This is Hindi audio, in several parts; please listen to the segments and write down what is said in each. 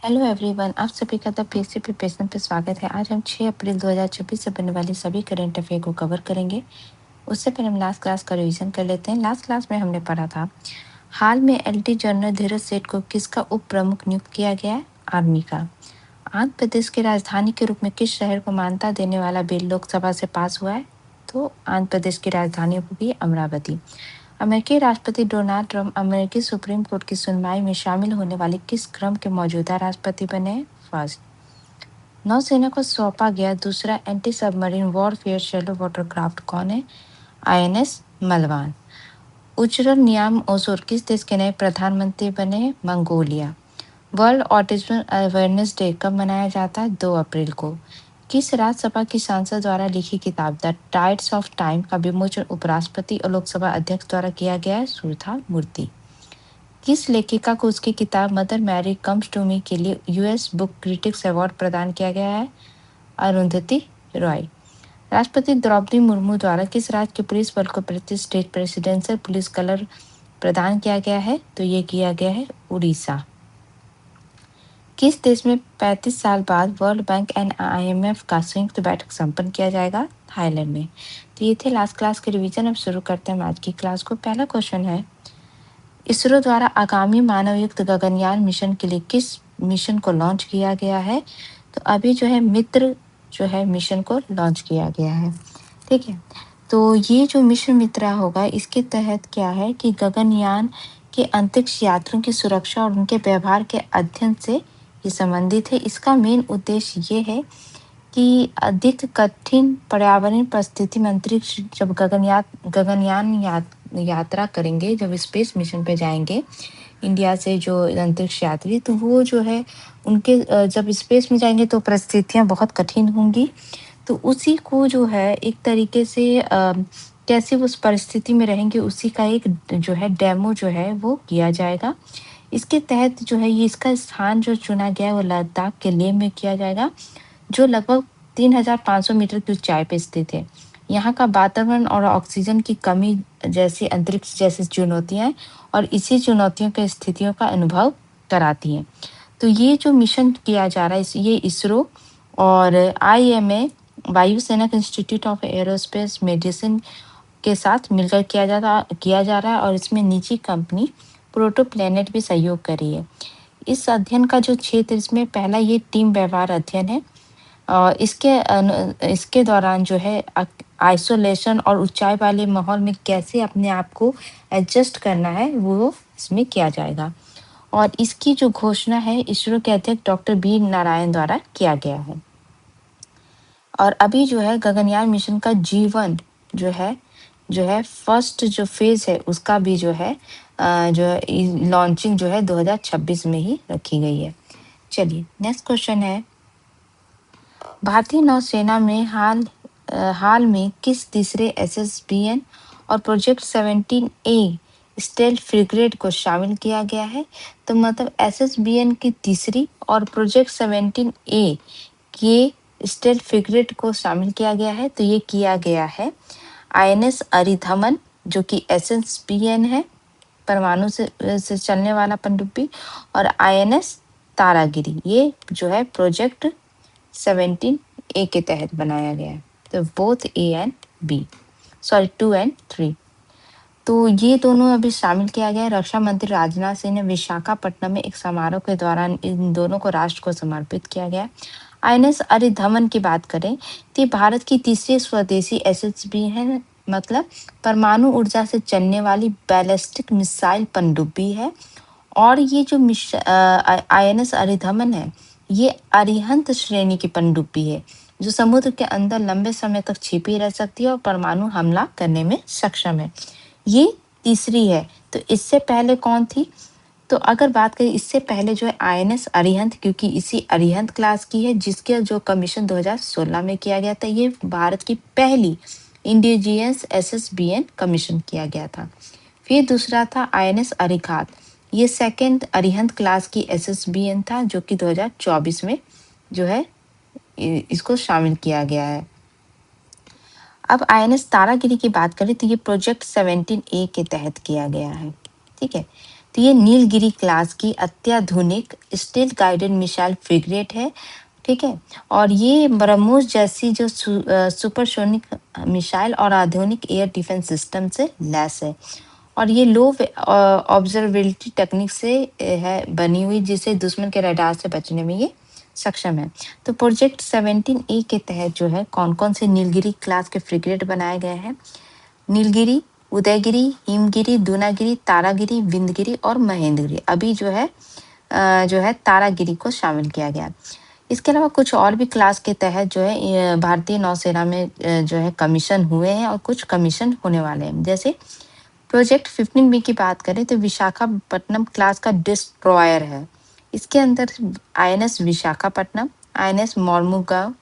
हेलो एवरीवन, आप सभी का द पीएससी प्रिपरेशन पे स्वागत है। आज हम 6 अप्रैल 2026 से बनने वाली सभी करंट अफेयर को कवर करेंगे। उससे पहले हम लास्ट क्लास का रिवीजन कर लेते हैं। लास्ट क्लास में हमने पढ़ा था, हाल में एलटी जनरल धीरज सेठ को किसका उप प्रमुख नियुक्त किया गया है? आर्मी का। आंध्र प्रदेश की राजधानी के रूप में किस शहर को मान्यता देने वाला बिल लोकसभा से पास हुआ है? तो आंध्र प्रदेश की राजधानी होगी अमरावती। अमेरिकी राष्ट्रपति डोनाल्ड ट्रंप अमेरिकी सुप्रीम कोर्ट की सुनवाई में शामिल होने वाले किस क्रम के मौजूदा राष्ट्रपति बने हैं? फर्स्ट। नौसेना को सौंपा गया दूसरा anti submarine warfare shallow watercraft कौन है? आईएनएस मलवान। उच्चतम न्यायालय ओसोर किस देश के नए प्रधानमंत्री बने हैं? Mongolia. World autism awareness day कब मनाया जाता है? 2 अप्रैल को। किस राज्यसभा की सांसद द्वारा लिखी किताब द टाइड्स ऑफ टाइम का विमोचन उपराष्ट्रपति और लोकसभा अध्यक्ष द्वारा किया गया है? सुधा मूर्ति। किस लेखिका को उसकी किताब Mother Mary comes to me के लिए यूएस बुक क्रिटिक्स अवार्ड प्रदान किया गया है? अरुंधति रॉय। राष्ट्रपति द्रौपदी मुर्मू द्वारा किस राज्य के पुलिस बल को स्टेट प्रेसिडेंशियल पुलिस कलर प्रदान किया गया है? तो ये किया गया है उड़ीसा। किस देश में 35 साल बाद वर्ल्ड बैंक एंड आईएमएफ का संयुक्त बैठक संपन्न किया जाएगा? थाईलैंड में। तो ये थे लास्ट क्लास के रिवीजन। अब शुरू करते हैं आज की क्लास को। पहला क्वेश्चन है, इसरो द्वारा आगामी मानवयुक्त गगनयान मिशन के लिए किस मिशन को लॉन्च किया गया है? तो अभी जो है मित्र जो है मिशन को लॉन्च किया गया है। ठीक है, तो ये जो मिशन मित्रा होगा, इसके तहत क्या है कि गगनयान के अंतरिक्ष यात्रियों की सुरक्षा और उनके व्यवहार के अध्ययन से ये संबंधित है। इसका मेन उद्देश्य ये है कि अधिक कठिन पर्यावरण परिस्थिति में अंतरिक्ष जब गगनयान यात्रा करेंगे, जब स्पेस मिशन पे जाएंगे इंडिया से जो अंतरिक्ष यात्री, तो वो जो है उनके जब स्पेस में जाएंगे तो परिस्थितियां बहुत कठिन होंगी। तो उसी को जो है एक तरीके से कैसे उस परिस्थिति में रहेंगे उसी का एक जो है डेमो जो है वो किया जाएगा। इसके तहत जो है ये इसका स्थान जो चुना गया है वो लद्दाख के लेह में किया जाएगा, जो लगभग 3500 मीटर की ऊंचाई पर स्थित है। यहाँ का वातावरण और ऑक्सीजन की कमी जैसी अंतरिक्ष जैसी चुनौतियां और इसी चुनौतियों के स्थितियों का अनुभव कराती हैं। तो ये जो मिशन किया जा रहा है ये इसरो और आईएमए वायुसेना के इंस्टीट्यूट ऑफ एरोस्पेस मेडिसिन के साथ मिलकर किया जा रहा है और इसमें निजी कंपनी प्रोटो प्लेनेट भी सहयोग कर रही है। इस अध्ययन का जो क्षेत्र, इसमें पहला ये टीम व्यवहार अध्ययन है। इसके दौरान जो है आइसोलेशन और ऊंचाई वाले माहौल में कैसे अपने आप को एडजस्ट करना है वो इसमें किया जाएगा। और इसकी जो घोषणा है इसरो के अध्यक्ष डॉक्टर बी नारायण द्वारा किया गया है। और अभी जो है गगनयान मिशन का जीवन जो है फर्स्ट जो फेज है उसका भी जो है लॉन्चिंग जो है 2026 में ही रखी गई है। चलिए नेक्स्ट क्वेश्चन है, भारतीय नौसेना में हाल में किस तीसरे एसएसबीएन और प्रोजेक्ट 17A स्टेल्थ फ्रिगेट को शामिल किया गया है? तो मतलब एसएसबीएन की तीसरी और प्रोजेक्ट 17A के स्टेल्थ फ्रिगेट को शामिल किया गया है। तो ये किया गया है आईएनएस अरिधमन, जो कि एसएसबीएन है, परमाणु से चलने वाला पनडुब्बी, और आईएनएस तारागिरी, ये जो है प्रोजेक्ट 17A के तहत बनाया गया है। तो both A and B, sorry 2 and 3, तो ये दोनों अभी शामिल किया गया है। रक्षा मंत्री राजनाथ सिंह ने विशाखापट्टनम में एक समारोह के दौरान इन दोनों को राष्ट्र को समर्पित किया गया। आईएनएस अरिधमन की बात करें तो भारत की तीसरी स्वदेशी एसएसबी है, मतलब परमाणु ऊर्जा से चलने वाली बैलिस्टिक मिसाइल पनडुब्बी है। और ये जो आईएनएस अरिधमन है ये अरिहंत श्रेणी की पनडुब्बी है, जो समुद्र के अंदर लंबे समय तक छिपी रह सकती है और परमाणु हमला करने में सक्षम है। ये तीसरी है। तो इससे पहले कौन थी? तो अगर बात करें इससे पहले जो है आईएनएस अरिहंत, क्योंकि इसी अरिहंत क्लास की है, जिसके जो कमीशन 2016 में किया गया था। ये भारत की पहली इंडिजियस एसएसबीएन कमीशन किया गया था। फिर दूसरा था आईएनएस अरिघात, ये सेकंड अरिहंत क्लास की एसएसबीएन था, जो कि 2024 में जो है इसको शामिल किया गया है। अब आईएनएस तारागिरी की बात करें तो ये प्रोजेक्ट 17A के तहत किया गया है। ठीक है, तो ये नीलगिरी क्लास की अत्याधुनिक स्टील गाइडेड मिसाइल फ्रिगेट है, ठीक है। और ये ब्रह्मोस जैसी जो सुपरसोनिक मिसाइल और आधुनिक एयर डिफेंस सिस्टम से लैस है। और ये लो ऑब्जर्वेबिलिटी टेक्निक से है बनी हुई, जिसे दुश्मन के रडार से बचने में ये सक्षम है। तो प्रोजेक्ट 17A के तहत जो है कौन कौन से नीलगिरी क्लास के फ्रिगेट बनाए गए हैं? नीलगिरी, उदयगिरी, हिमगिरी, दूनागिरी, तारागिरी, विंध्यगिरी और महेंद्रगिरी। अभी जो है तारागिरी को शामिल किया गया। इसके अलावा कुछ और भी क्लास के तहत जो है भारतीय नौसेना में जो है कमीशन हुए हैं और कुछ कमीशन होने वाले हैं। जैसे प्रोजेक्ट 15B की बात करें तो विशाखापट्टनम क्लास का डिस्ट्रॉयर है। इसके अंदर INS Visakhapatnam, INS Mormugao,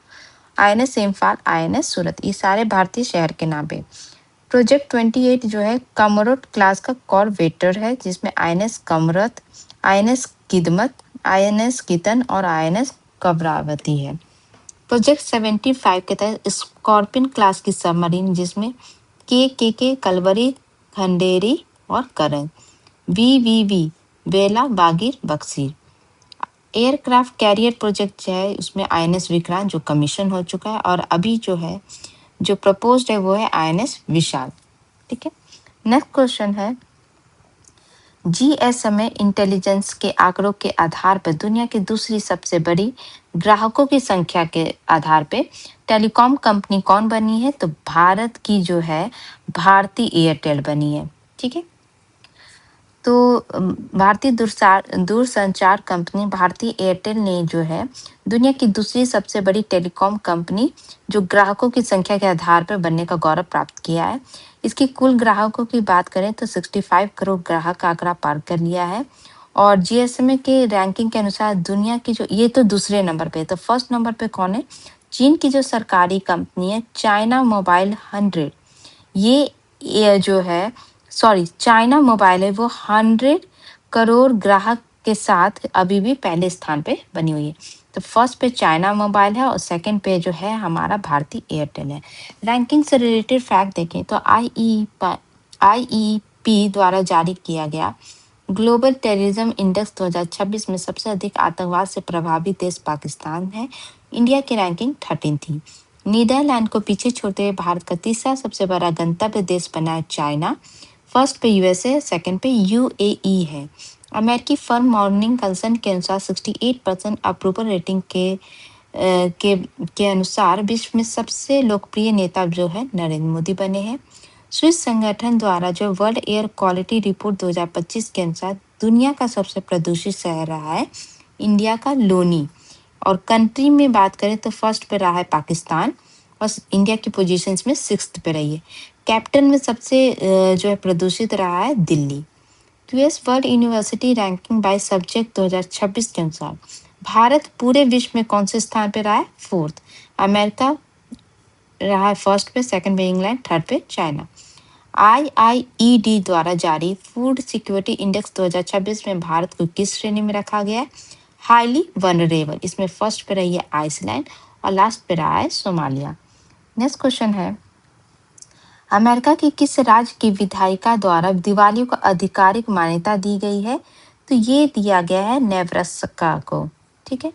INS Imphal, INS Surat, ये सारे भारतीय शहर के नाम पे। प्रोजेक्ट 28 जो है कमरोट क्लास का कॉरवेटर है, जिसमें आईएनएस कमरत, आईएनएस किदमत, आईएनएस कितन और आईएनएस कवरावती है। प्रोजेक्ट 75 के तहत स्कॉर्पियन क्लास की सबमरीन, जिसमें के कलवरी, खंडेरी और करण, वी बेला, बागीर, बक्सीर। एयरक्राफ्ट कैरियर प्रोजेक्ट जो है उसमें आईएनएस विक्रांत जो कमीशन हो चुका है, और अभी जो है जो प्रपोज्ड है वो है आईएनएस विशाल, ठीक है। नेक्स्ट क्वेश्चन है, जीएसएमए इंटेलिजेंस के आंकड़ों के आधार पर दुनिया की दूसरी सबसे बड़ी ग्राहकों की संख्या के आधार पे टेलीकॉम कंपनी कौन बनी है? तो भारत की जो है भारती एयरटेल बनी है, ठीक है। तो भारतीय दूरसंचार कंपनी भारती एयरटेल ने जो है दुनिया की दूसरी सबसे बड़ी टेलीकॉम कंपनी जो ग्राहकों की संख्या के आधार पर बनने का गौरव प्राप्त किया है। इसकी कुल ग्राहकों की बात करें तो 65 करोड़ ग्राहक का आंकड़ा पार कर लिया है। और जीएसएमए के रैंकिंग के अनुसार दुनिया की जो, ये तो दूसरे नंबर पे है, तो फर्स्ट नंबर पे कौन है? चीन की जो सरकारी कंपनी है चाइना मोबाइल 100, ये जो है चाइना मोबाइल है वो 100 करोड़ ग्राहक के साथ अभी भी पहले स्थान पे बनी हुई है। तो फर्स्ट पे चाइना मोबाइल है और सेकंड पे जो है हमारा भारती एयरटेल है। रैंकिंग से रिलेटेड फैक्ट देखें तो आईईपी द्वारा जारी किया गया ग्लोबल टेररिज्म इंडेक्स 2026 में सबसे अधिक आतंकवाद से प्रभावित देश पाकिस्तान है। इंडिया की रैंकिंग 13 थी। नीदरलैंड को पीछे छोड़ते हुए भारत का तीसरा सबसे बड़ा गंतव्य देश बना है चाइना। फर्स्ट पे यूएसए, सेकंड पे यूएई है। अमेरिकी फर्म मॉर्निंग कंसर्न के अनुसार 68% अप्रूवल रेटिंग के अनुसार विश्व में सबसे लोकप्रिय नेता जो है नरेंद्र मोदी बने हैं। स्विस संगठन द्वारा जो वर्ल्ड एयर क्वालिटी रिपोर्ट 2025 के अनुसार दुनिया का सबसे प्रदूषित शहर रहा है इंडिया का लोनी। और कंट्री में बात करें तो फर्स्ट पे रहा है पाकिस्तान और इंडिया की पोजीशंस में 6th पे रही है। कैपिटल में सबसे जो है प्रदूषित रहा है Delhi. US world university ranking by subject 2026 के अनुसार भारत पूरे विश्व में कौन से स्थान पे रहा है? 4th। अमेरिका रहा है फर्स्ट पे, सेकंड पे इंग्लैंड, थर्ड पे चाइना। आईआईईडी द्वारा जारी फूड सिक्योरिटी इंडेक्स 2026 में भारत को किस श्रेणी में रखा गया है? Highly vulnerable. इसमें फर्स्ट पे रही है आइसलैंड और लास्ट पे रहा है सोमालिया। नेक्स्ट क्वेश्चन है, अमेरिका की किस राज्य की विधायिका द्वारा दिवाली को आधिकारिक मान्यता दी गई है? तो ये दिया गया है नेब्रास्का को, ठीक है।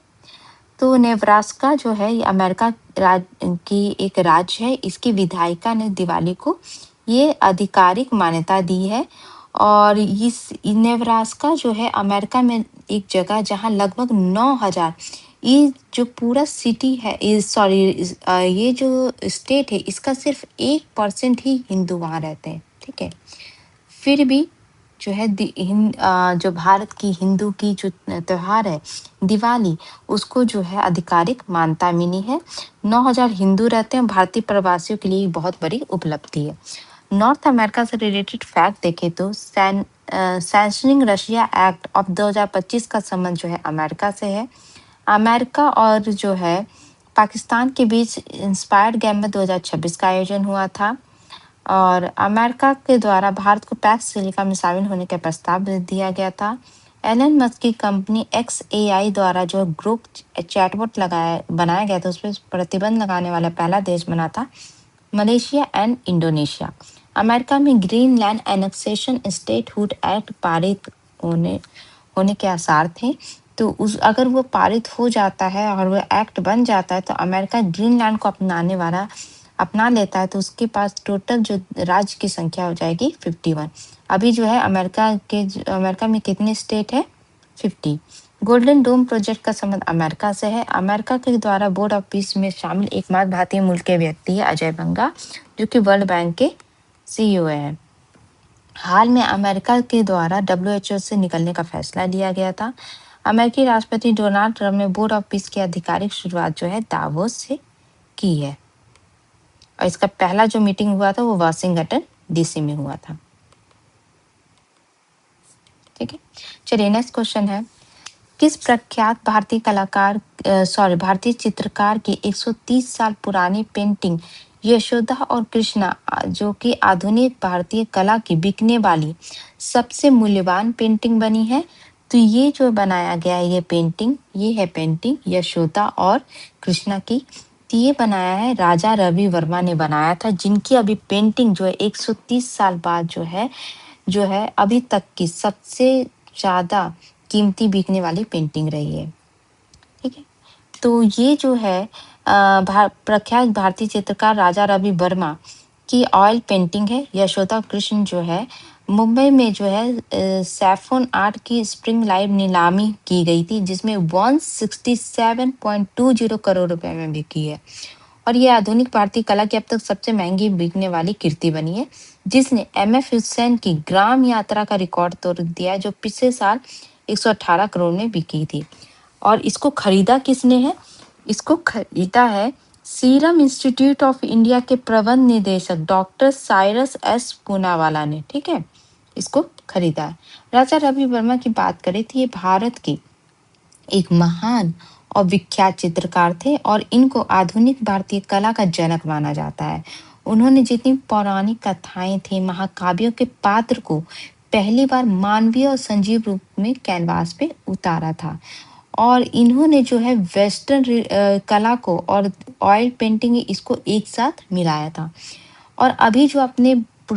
तो नेब्रास्का जो है ये अमेरिका की एक राज्य है। इसकी विधायिका ने दिवाली को ये आधिकारिक मान्यता दी है। और इस नेब्रास्का जो है अमेरिका में एक जगह जहां लगभग 9000, ये जो पूरा सिटी है ये जो स्टेट है इसका सिर्फ 1% ही हिंदू वहाँ रहते हैं, ठीक है। फिर भी जो है जो भारत की हिंदू की जो त्योहार है दिवाली, उसको जो है आधिकारिक मान्यता मिली है। 9000 हिंदू रहते हैं। भारतीय प्रवासियों के लिए बहुत बड़ी उपलब्धि है। नॉर्थ अमेरिका से रिलेटेड फैक्ट देखें तो सैंक्शनिंग रशिया एक्ट ऑफ 2025 का संबंध जो है अमेरिका से है। अमेरिका और जो है पाकिस्तान के बीच इंस्पायर्ड गैम्बा 2026 का आयोजन हुआ था। और अमेरिका के द्वारा भारत को पैक्स सिलिका में शामिल होने का प्रस्ताव दिया गया था। एलन मस्क की कंपनी XAI द्वारा जो ग्रुप चैटबॉट बनाया गया था उस पर प्रतिबंध लगाने वाला पहला देश बना था मलेशिया एंड इंडोनेशिया। अमेरिका में ग्रीनलैंड एनेक्सेशन स्टेटहुड एक्ट पारित होने होने के आसार थे। तो उस अगर वो पारित हो जाता है और वो एक्ट बन जाता है तो अमेरिका ग्रीनलैंड को अपना लेता है, तो उसके पास टोटल जो राज्य की संख्या हो जाएगी 51। अभी जो है अमेरिका में कितने स्टेट है? 50। गोल्डन डोम प्रोजेक्ट का संबंध अमेरिका से है। अमेरिका के द्वारा बोर्ड ऑफ पीस में शामिल एकमात्र भारतीय मूल के व्यक्ति है अजय बंगा, जो कि वर्ल्ड बैंक के सीईओ है। हाल में अमेरिका के द्वारा डब्ल्यूएचओ से निकलने का फैसला लिया गया था। अमेरिकी राष्ट्रपति डोनाल्ड ट्रंप ने बोर्ड ऑफ पीस की आधिकारिक शुरुआत जो है दावोस से की है, और इसका पहला जो मीटिंग हुआ था वो वाशिंगटन डीसी में हुआ था। ठीक है, चलिए नेक्स्ट क्वेश्चन है, किस प्रख्यात भारतीय चित्रकार की 130 साल पुरानी पेंटिंग यशोदा और कृष्णा, जो कि आधुनिक भारतीय कला की बिकने वाली सबसे मूल्यवान पेंटिंग बनी है? तो ये जो बनाया गया है ये है पेंटिंग यशोदा और कृष्णा की। तो ये बनाया है राजा रवि वर्मा ने बनाया था, जिनकी अभी पेंटिंग जो है 130 साल बाद जो है अभी तक की सबसे ज्यादा कीमती बिकने वाली पेंटिंग रही है। ठीक है, तो ये जो है प्रख्यात भारतीय चित्रकार राजा रवि वर्मा की ऑयल पेंटिंग है यशोदा कृष्ण, जो है मुंबई में जो है सैफोन आर्ट की स्प्रिंग लाइव नीलामी की गई थी, जिसमें 167.20 करोड़ रुपए में बिकी है। और ये आधुनिक भारतीय कला की अब तक सबसे महंगी बिकने वाली कृति बनी है, जिसने एमएफ हुसैन की ग्राम यात्रा का रिकॉर्ड तोड़ दिया, जो पिछले साल 118 करोड़ में बिकी थी। और इसको खरीदा किसने है? इसको खरीदा है सीरम इंस्टीट्यूट ऑफ इंडिया के प्रबंध निदेशक डॉक्टर साइरस एस पूनावाला ने। ठीक है, इसको खरीदा है। राजा रवि वर्मा की बात करें तो ये भारत के एक महान और विख्यात चित्रकार थे, और इनको आधुनिक भारतीय कला का जनक माना जाता है। उन्होंने जितनी पौराणिक कथाएं थी, महाकाव्यों के पात्र को पहली बार मानवीय और सजीव रूप में कैनवास पे उतारा था। और इन्होंने जो है वेस्टर्न कला को और ऑयल पेंटिंग इसको एक साथ मिलाया था। और अभी जो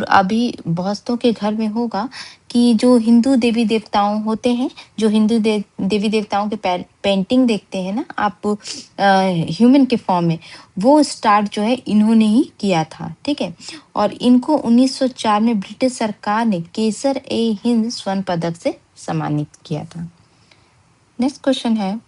अभी बहुतों के घर में होगा कि जो हिंदू देवी देवताओं होते हैं, जो देवी देवताओं के पेंटिंग देखते हैं ना आप ह्यूमन के फॉर्म में, वो स्टार्ट जो है इन्होंने ही किया था। ठीक है, और इनको 1904 में ब्रिटिश सरकार ने केसर ए हिंद स्वर्ण पदक से सम्मानित किया था। नेक्स्ट क्वेश्चन है,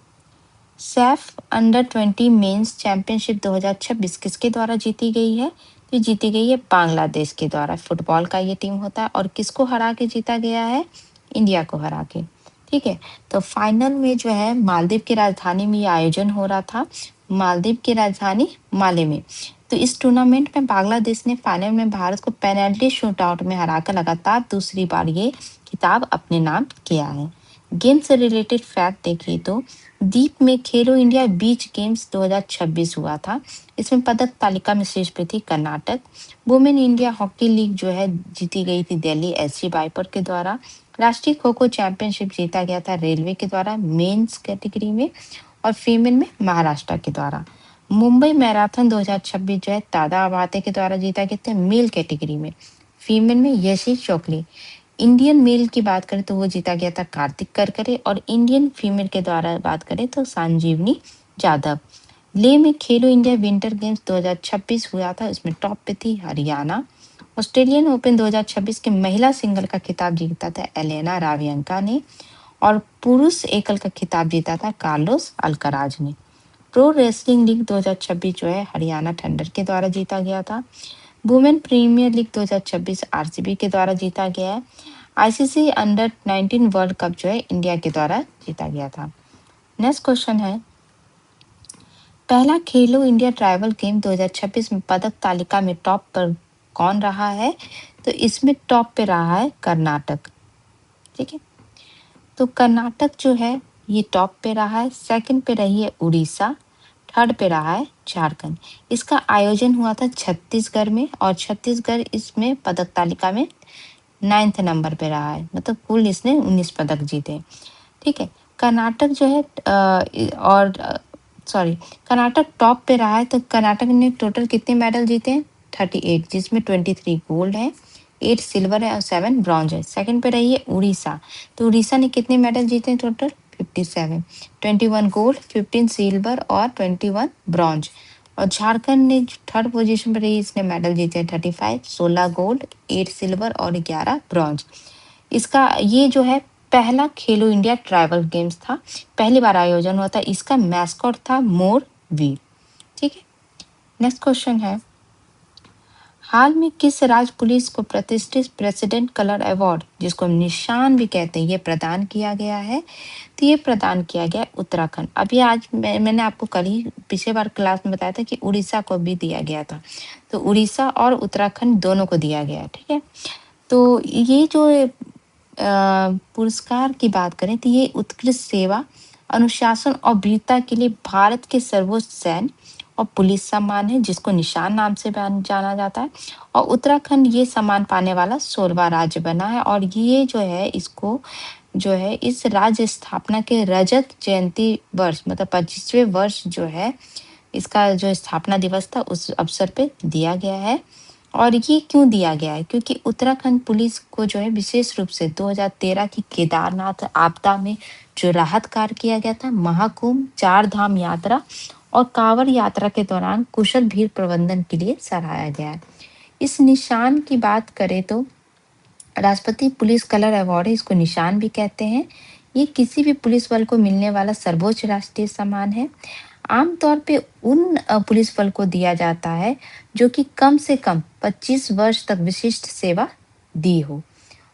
सैफ अंडर 20 मेंस चैंपियनशिप 2026 किसके द्वारा जीती गई है? तो जीती गई है बांग्लादेश के द्वारा। फुटबॉल का ये टीम होता है, और किसको हरा के जीता गया है? इंडिया को हरा के। ठीक है, तो फाइनल में जो है मालदीव की राजधानी में ये आयोजन हो रहा था, मालदीव की राजधानी माले में। तो इस टूर्नामेंट में बांग्लादेश ने फाइनल में भारत को पेनल्टी शूटआउट में हराकर लगातार दूसरी बार ये खिताब अपने नाम किया है। गेम से रिलेटेड फैक्ट देखिए तो दीप में खेलो इंडिया बीच गेम्स 2026 हुआ था। इसमें पदक तालिका में शीर्ष पे थी Karnataka. Women India hockey league जो है जीती गई थी दिल्ली एसजी वाइपर के द्वारा। राष्ट्रीय खो खो चैंपियनशिप जीता गया था रेलवे के द्वारा मेंस कैटेगरी में, और फीमेल में महाराष्ट्र के द्वारा। मुंबई मैराथन 2026 जो है दादा अबाते के द्वारा जीता गया था मेल कैटेगरी में। फीमेल में यशी चोकली। इंडियन मेल की बात करें तो वो जीता गया था कार्तिक करकरे, और इंडियन फीमेल के द्वारा बात करें तो संजीवनी जाधव। ले में खेलो इंडिया विंटर गेम्स 2026 हुआ था, इसमें टॉप पे थी हरियाणा। ऑस्ट्रेलियन ओपन 2026 के महिला सिंगल का खिताब जीता था एलेना रावियंका ने, और पुरुष एकल का खिताब जीता था कार्लोस अल्कराज ने। प्रो रेसलिंग लीग 2026 जो है हरियाणा थंडर के द्वारा जीता गया था। वुमेन प्रीमियर लीग 2026 आरसीबी के द्वारा जीता गया है। आईसीसी अंडर 19 वर्ल्ड कप जो है इंडिया के द्वारा जीता गया था। नेक्स्ट क्वेश्चन है, पहला खेलो इंडिया ट्राइबल गेम 2026 में पदक तालिका में टॉप पर कौन रहा है? तो इसमें टॉप पे रहा है कर्नाटक। ठीक है, तो कर्नाटक जो है ये टॉप पे रहा है। सेकंड पे रही है उड़ीसा। थर्ड पे रहा है झारखंड। इसका आयोजन हुआ था छत्तीसगढ़ में, और छत्तीसगढ़ इसमें पदक तालिका में 9th नंबर पे रहा है, मतलब कुल इसने 19 पदक जीते। ठीक है, कर्नाटक जो है कर्नाटक टॉप पे रहा है। तो कर्नाटक ने टोटल कितने मेडल जीते हैं? 38, जिसमें 23 गोल्ड है, 8 सिल्वर है और 7 ब्रॉन्ज है। सेकंड पे रही है उड़ीसा, तो उड़ीसा ने कितने मेडल जीते हैं टोटल? 57, 21 गोल्ड, 15 सिल्वर और 21 ब्रॉन्ज। और झारखंड ने थर्ड पोजीशन पर रही, इसने मेडल जीते हैं 35, 16 गोल्ड, 8 सिल्वर और 11 ब्रॉन्ज। इसका ये जो है पहला खेलो इंडिया ट्राइबल गेम्स था, पहली बार आयोजन हुआ था। इसका मैस्कॉट था मोर वीर। ठीक है, नेक्स्ट क्वेश्चन है, हाल में किस राज्य पुलिस को प्रतिष्ठित प्रेसिडेंट कलर अवार्ड, जिसको हम निशान भी कहते हैं, ये प्रदान किया गया है? तो ये प्रदान किया गया उत्तराखंड। अभी आज मैंने आपको कल ही पिछले बार क्लास में बताया था कि उड़ीसा को भी दिया गया था, तो उड़ीसा और उत्तराखंड दोनों को दिया गया है। ठीक है, तो ये जो पुरस्कार की बात करें तो ये उत्कृष्ट सेवा, अनुशासन और वीरता के लिए भारत के सर्वोच्च सैन्य और पुलिस सम्मान है, जिसको निशान नाम से जाना जाता है। और उत्तराखंड ये सम्मान पाने वाला 16वां राज्य बना है। और ये जो है इसको जो है इस राज्य स्थापना के रजत जयंती वर्ष मतलब 25वें वर्ष जो है इसका जो स्थापना दिवस था उस अवसर पे दिया गया है। और ये क्यों दिया गया है? क्योंकि उत्तराखंड पुलिस को जो है विशेष रूप से 2013 की केदारनाथ आपदा में जो राहत कार्य किया गया था, महाकुंभ, चार धाम यात्रा और कांवड़ यात्रा के दौरान कुशल भीड़ प्रबंधन के लिए सराहा गया है। इस निशान की बात करें तो राष्ट्रपति पुलिस कलर अवार्ड है, इसको निशान भी कहते हैं। ये किसी भी पुलिस बल को मिलने वाला सर्वोच्च राष्ट्रीय सम्मान है। आमतौर पे उन पुलिस बल को दिया जाता है जो कि कम से कम 25 वर्ष तक विशिष्ट सेवा दी हो।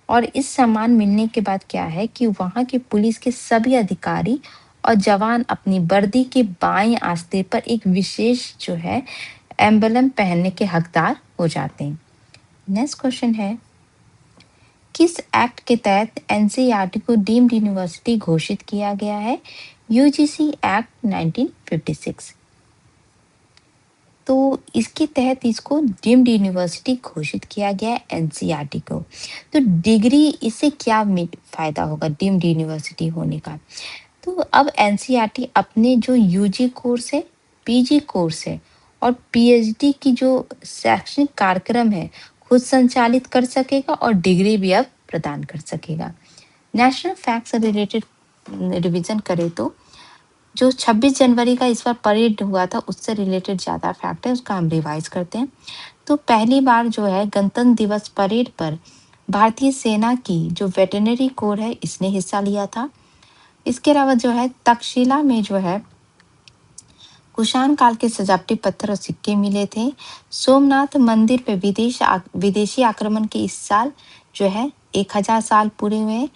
और इस सम्मान मिलने के बाद क्या है कि वहाँ के पुलिस के सभी अधिकारी और जवान अपनी वर्दी के बाएं आस्ते पर एक विशेष जो है एम्बलम पहनने के हकदार हो जाते हैं। नेक्स्ट क्वेश्चन है, किस एक्ट के तहत एनसीईआरटी को डीम्ड यूनिवर्सिटी घोषित किया गया है? UGC act 1956। तो इसके तहत इसको डीम्ड यूनिवर्सिटी घोषित किया गया है एनसीईआरटी को। तो डिग्री इससे क्या फायदा होगा डीम्ड यूनिवर्सिटी होने का? तो अब एनसीईआरटी अपने जो यूजी कोर्स है, पीजी कोर्स है और पीएचडी की जो शैक्षणिक कार्यक्रम है खुद संचालित कर सकेगा और डिग्री भी अब प्रदान कर सकेगा। नेशनल फैक्ट से रिलेटेड रिवीजन करें तो जो 26 जनवरी का इस बार परेड हुआ था उससे रिलेटेड ज़्यादा फैक्ट है, उसका हम रिवाइज करते हैं। तो पहली बार जो है गणतंत्र दिवस परेड पर भारतीय सेना की जो वेटरनरी कोर है इसने हिस्सा लिया था। इसके अलावा जो है तक्षशिला में जो है कुषाण काल के सजावटी पत्थर और सिक्के मिले थे। सोमनाथ मंदिर पे विदेशी आक्रमण के इस साल जो है 1000 साल पूरे हुए।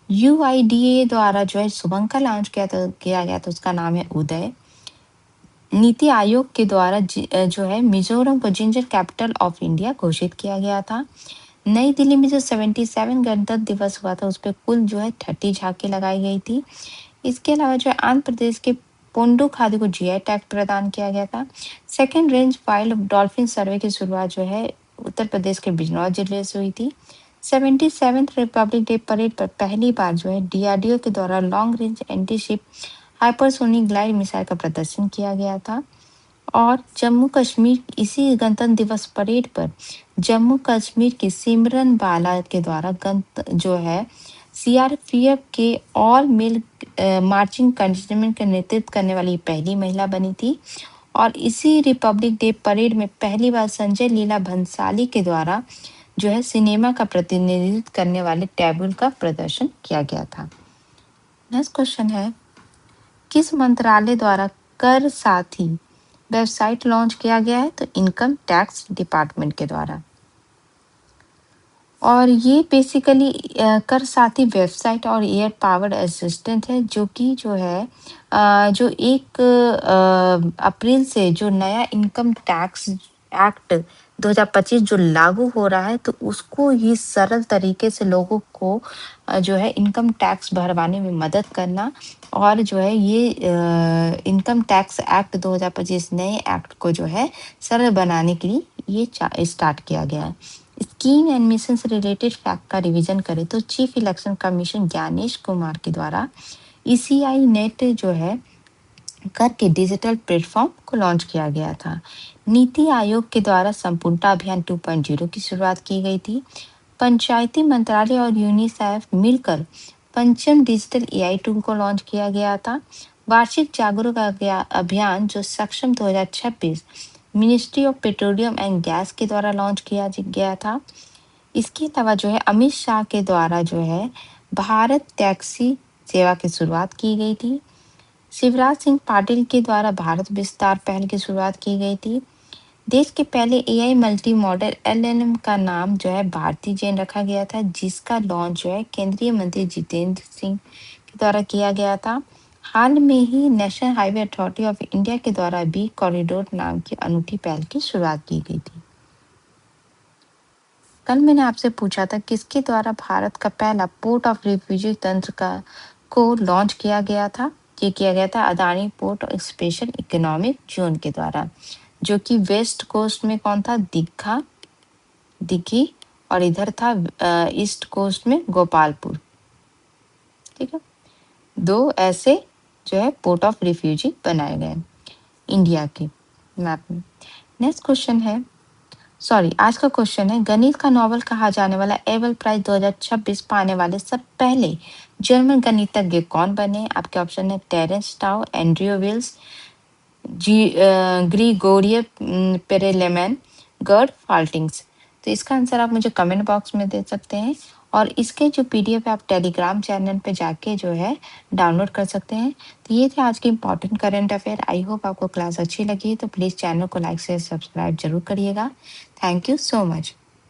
यूआईडीए द्वारा जो है शुभंकर लॉन्च किया गया था, उसका नाम है उदय। नीति आयोग के द्वारा जो है मिजोरम को जिंजर कैपिटल ऑफ इंडिया घोषित किया गया था। नई दिल्ली में जो 77 गणतंत्र दिवस हुआ था उस पर कुल जो है 30 झांकी लगाई गई थी। इसके अलावा जो है आंध्र प्रदेश के पोंडू खादी को जीआई टैग प्रदान किया गया था। सेकेंड रेंज वाइल्ड डॉल्फिन सर्वे की शुरुआत जो है उत्तर प्रदेश के बिजनौर जिले से हुई थी। 77th रिपब्लिक डे परेड पर पहली बार जो है डीआरडीओ के द्वारा long range anti ship hypersonic glide missile का प्रदर्शन किया गया था। और जम्मू कश्मीर इसी गणतंत्र दिवस परेड पर जम्मू कश्मीर की सिमरन बाला के द्वारा जो है सीआरपीएफ के ऑल मेल मार्चिंग कंटिनमेंट का नेतृत्व करने वाली पहली महिला बनी थी। और इसी रिपब्लिक डे परेड में पहली बार संजय लीला भंसाली के द्वारा जो है सिनेमा का प्रतिनिधित्व करने वाले टैब्लू का प्रदर्शन किया गया था। नेक्स्ट क्वेश्चन है, किस मंत्रालय द्वारा कर साथी वेबसाइट लॉन्च किया गया है? तो इनकम टैक्स डिपार्टमेंट के द्वारा। और ये बेसिकली कर साथी वेबसाइट और एयर पावर्ड असिस्टेंट है जो कि जो है जो 1 अप्रैल से जो नया इनकम टैक्स एक्ट 2025 जो लागू हो रहा है तो उसको ही सरल तरीके से लोगों को जो है इनकम टैक्स भरवाने में मदद करना। और जो है ये इनकम टैक्स एक्ट 2025 नए एक्ट को जो है सरल बनाने के लिए ये स्टार्ट किया गया है। स्कीम एंड मिशन से रिलेटेड फैक्ट का रिवीजन करें तो chief election commission Gyanesh Kumar के द्वारा ईसीआई नेट जो है कर के डिजिटल प्लेटफॉर्म को लॉन्च किया गया था। नीति आयोग के द्वारा संपूर्णता अभियान 2.0 की शुरुआत की गई थी। पंचायती मंत्रालय और यूनिसेफ मिलकर पंचम डिजिटल एआई टूल को लॉन्च किया गया था। वार्षिक जागरूकता अभियान जो सक्षम 2026 ministry of petroleum and gas के द्वारा लॉन्च किया गया था। इसके अलावा जो है अमित शाह के द्वारा जो है भारत टैक्सी सेवा की शुरुआत की गई थी। शिवराज सिंह पाटिल के द्वारा भारत विस्तार पहल की शुरुआत की गई थी। देश के पहले एआई मल्टी मॉडल एलएलएम का नाम जो है भारती जैन रखा गया था, जिसका लॉन्च जो है केंद्रीय मंत्री जितेंद्र सिंह के द्वारा किया गया था। हाल में ही national highway authority of India के द्वारा भी कॉरिडोर नाम की अनूठी पहल की शुरुआत की गई थी। कल मैंने आपसे पूछा था किसके द्वारा भारत का पहला पोर्ट ऑफ रिफ्यूजी तंत्र का को लॉन्च किया गया था। ये किया गया था Adani port special economic zone के द्वारा, जो कि वेस्ट कोस्ट में कौन था, दिघी, और इधर था ईस्ट कोस्ट में गोपालपुर। ठीक है, दो ऐसे जो है पोर्ट ऑफ रिफ्यूजी बनाए गए इंडिया के मैप में। नेक्स्ट क्वेश्चन है, आज का क्वेश्चन है, गणित का नोबेल कहा जाने वाला एबल प्राइज 2026 पाने वाले सब पहले जर्मन गणितज्ञ कौन बने? आपके ऑप्शन है टेरेंस टाउ, एंड्रियो विल्स, ग्रीगोरिय पेरेलेमैन, गर्ड फाल्टिंग्स। तो इसका आंसर आप मुझे कमेंट बॉक्स में दे सकते हैं, और इसके जो पीडीएफ है आप टेलीग्राम चैनल पे जाके जो है डाउनलोड कर सकते हैं। तो ये थे आज के important current affair. I hope आपको क्लास अच्छी लगी, तो प्लीज़ चैनल को लाइक से सब्सक्राइब जरूर करिएगा। Thank you so much.